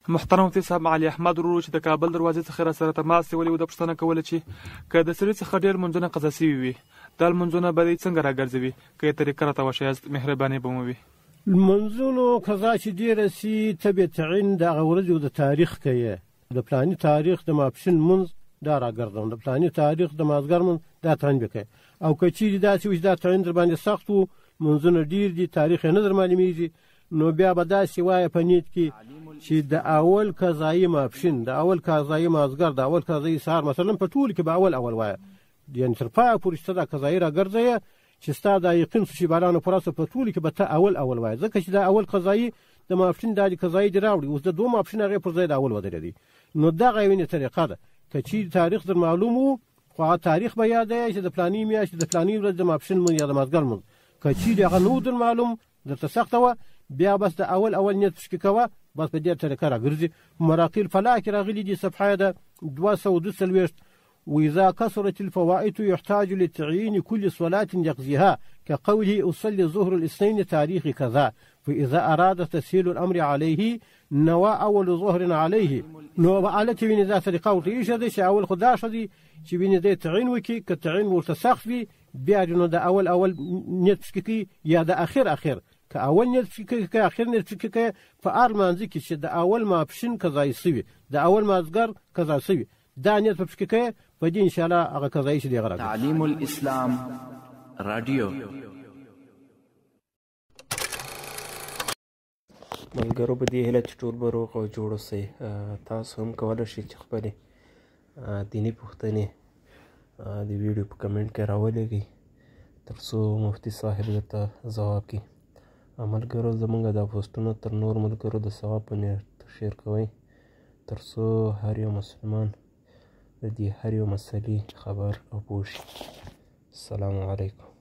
محترم مفتي صاحب علي احمد ورور چې د کابل دروازې څخه را سره تماس نیولی و د پوښتنه کوله چې که د سړي څخه ډېر لمونځونه قضا سوي وي دا لمونځونه به دی څنګه راګرځوي که یې طریقه راته وښیاست مهرباني به مو وي. لمونځونو قضا چې ډېره سي ته به تعین د هغه ورځې د تاریخ که یې د فلاني تاریخ د ماپښین لمونځ دا راګرځوم د فلاني تاریخ د مازدیګر لمونځ دا تعین به کوې او که چیرې داسې وي چې دا تعین در باندې سخت و لمونځونه ډېر دي تاریخ یې نه در معلومېږي نو بیا به داسې وایه په نیت کې چې د اول قضایي ماپښین د اول قضایي مازدیګر د اول قضایي سهار مثلا په ټولو کې به اول وایه یعنې تر پایه پورې چې ته دا قضایي راګرځوې چې ستا دا یقین شو چې باران پوره سو په ټولو کې به ته اول وایه ځکه چې دا اول قضایي د ماپښین دا د قضایي دې راوړي اوس د دوه ماپښین هغې پر ځای د اول ودرېدي نو دغه یوې طریقه ده که چیرې تاریخ در معلوم وو خو هغه تاریخ به یادوې چې د فلاني میاشتې د فلاني ورځ د ماپښین لمونځ یا د مازدیګر لمونځ که چیرې هغه نه و در معلوم درته سخته وه بیا بس د اول نیت پشکې کوه بس په دې طریقه راګرځي مراقي الفلاح کې راغلي دي صفحه ده 242 وإذا كثرت الفوائد يحتاج لتعيين كل صلاة يقضيها كقوله أصلي الظهر الاثنين تاريخ كذا فإذا أراد تسهيل الأمر عليه نوى أول ظهر عليه نو على تبين ذات طريقة وتيش هذا شيء أول خداش هذه تبين ذات تعين وكي كتعين مرتسخفي بيعرنو ده أول نتفكي يا ده آخر كأول نتفكي كآخر نتفكي فأرمان ذيك الشيء ده أول ما بشن كذا يصير ده أول ما أصغر كذا يصير ده نتفكي فدي إن شاء الله أغا كذا يشدي غرق. تعليم الإسلام راديو ملګرو په دې هیله چې ټول به روغ او جوړ اوسئ تاسو هم کولی شئ چې خپلې دیني پوښتنې د ویډیو په کمنټ کې راولېږئ تر څو مفتي صاحب درته ځواب کړي ملګرو زموږ دا پوسټونه تر نور ملګرو د ثواب په نیت شیر کوئ تر څو هر یو مسلمان د دې هر یو مسلې خبر او پوه شي. السلام علیکم.